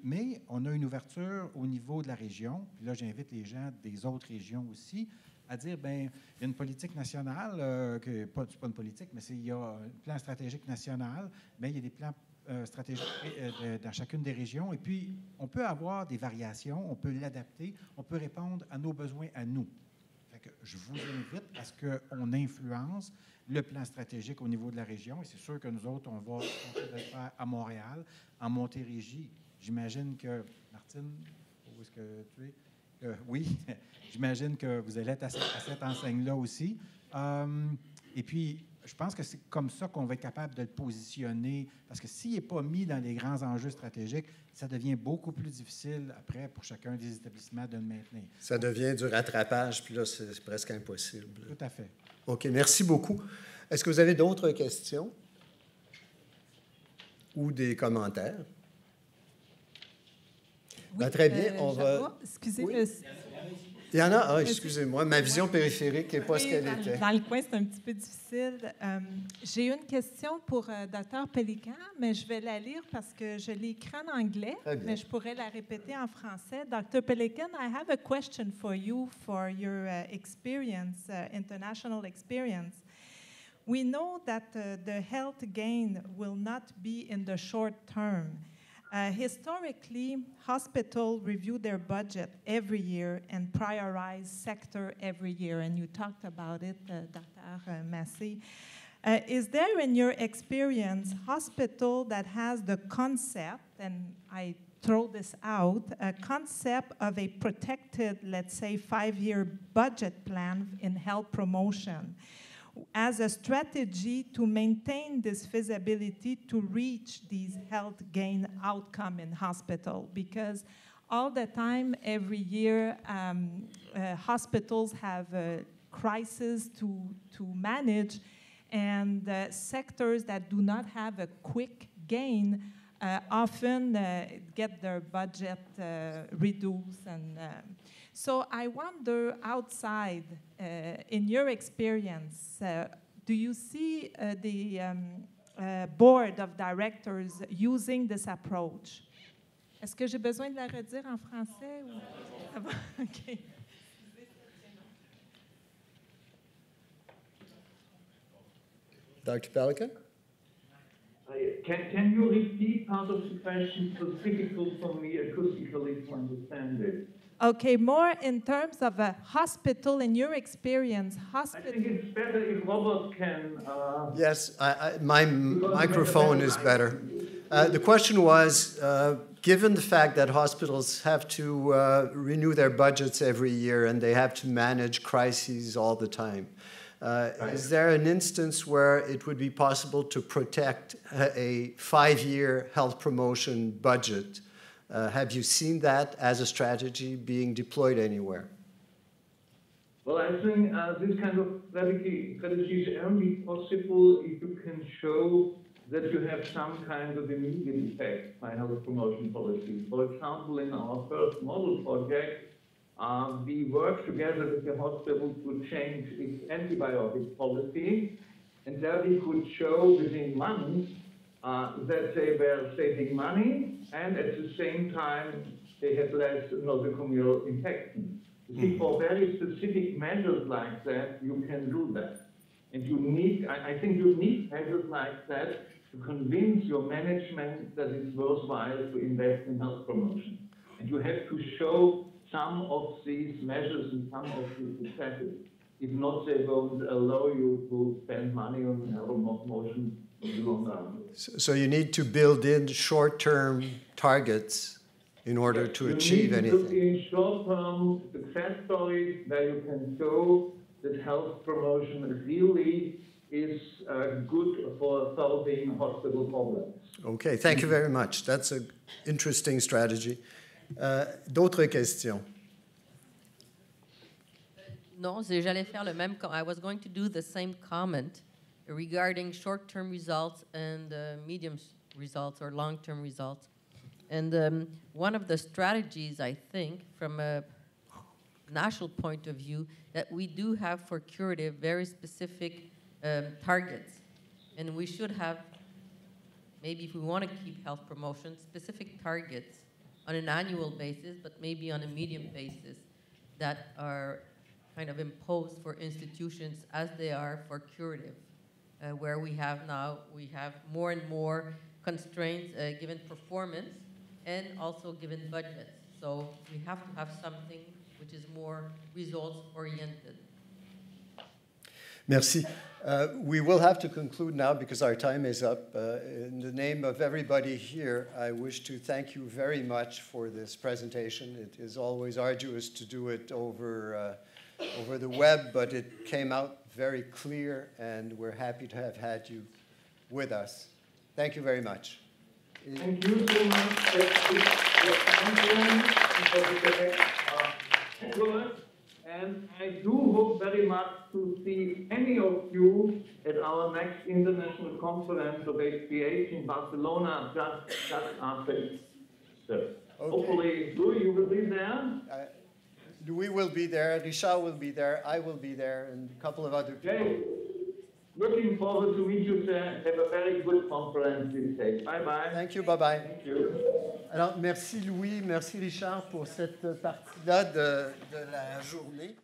Mais on a une ouverture au niveau de la région. Puis là, j'invite les gens des autres régions aussi à dire, bien, il y a une politique nationale, c'est pas une politique, mais il y a un plan stratégique national, mais il y a des plans stratégique dans chacune des régions. Et puis, on peut avoir des variations, on peut l'adapter, on peut répondre à nos besoins à nous. Fait que je vous invite à ce qu'on influence le plan stratégique au niveau de la région. Et c'est sûr que nous autres, on va tenter de le faire à Montréal, en Montérégie. J'imagine que, Martine, où est-ce que tu es? Oui, j'imagine que vous allez être à cette enseigne-là aussi. Et puis, je pense que c'est comme ça qu'on va être capable de le positionner, parce que s'il n'est pas mis dans les grands enjeux stratégiques, ça devient beaucoup plus difficile après pour chacun des établissements de le maintenir. Ça devient du rattrapage, puis là, c'est presque impossible. Tout à fait. OK, merci beaucoup. Est-ce que vous avez d'autres questions ou des commentaires? Oui, Ben, très bien, on va... Excusez-moi. Oui. Il y en a? Ah, excusez-moi, ma vision périphérique n'est pas ce qu'elle était. Dans le coin, c'est un petit peu difficile. J'ai une question pour Dr Pélican, mais je vais la lire parce que je l'ai écrite en anglais, mais je pourrais la répéter en français. Dr Pélican, I have a question for you for your experience, international experience. We know that the health gain will not be in the short term. Historically, hospitals review their budget every year and prioritize sector every year, and you talked about it, Dr. Massey. Is there, in your experience, hospital that has the concept, and I throw this out, a concept of a protected, let's say, 5-year budget plan in health promotion, as a strategy to maintain this feasibility to reach these health gain outcome in hospital? Because all the time, every year, hospitals have a crisis to manage, and sectors that do not have a quick gain often get their budget reduced. And so I wonder, outside, in your experience, do you see the board of directors using this approach? Est-ce que j'ai besoin de la redire en français? Ou... OK. Dr. Pelican? Can you repeat part of the question? It was difficult for me acoustically to understand it. Okay, more in terms of a hospital, in your experience, hospital... I think it's better if Robert can... Yes, my microphone is better. The question was, given the fact that hospitals have to renew their budgets every year and they have to manage crises all the time, is there an instance where it would be possible to protect a 5-year health promotion budget? Have you seen that as a strategy being deployed anywhere? Well, I think this kind of strategy is only possible if you can show that you have some kind of immediate effect by health promotion policy. For example, in our first model project, we worked together with the hospital to change its antibiotic policy, and there we could show within months that they were saving money, and at the same time they had less nosocomial infection. You see, for very specific measures like that, you can do that. And you need, I think you need measures like that to convince your management that it's worthwhile to invest in health promotion. And you have to show some of these measures and some of these successes. If not, they won't allow you to spend money on health promotion in the long run. So you need to build in short-term targets in order to achieve anything. You need to look in short-term success stories where you can show that health promotion really is good for solving hospital problems. Okay, thank you very much. That's an interesting strategy. D'autres questions? Non, j'allais faire le même. I was going to do the same comment regarding short-term results and medium results or long-term results. And one of the strategies, I think, from a national point of view, that we do have for curative very specific targets. And we should have, maybe if we want to keep health promotion, specific targets on an annual basis, but maybe on a medium basis that are kind of imposed for institutions as they are for curative, where we have more and more constraints given performance and also given budgets. So we have to have something which is more results-oriented. Merci. We will have to conclude now because our time is up. In the name of everybody here, I wish to thank you very much for this presentation. It is always arduous to do it over the web, but it came out very clear, and we're happy to have had you with us. Thank you very much. Thank you so much. And I do hope very much to see any of you at our next international conference of HPH in Barcelona just after Easter. Okay. Hopefully, Louis, you will be there. Louis will be there, Richard will be there, I will be there, and a couple of other people. Okay. Looking forward to meet you there. Have a very good conference this day. Bye-bye. Thank you, bye-bye. Thank you. Alors, merci Louis, merci Richard pour cette partie-là de la journée.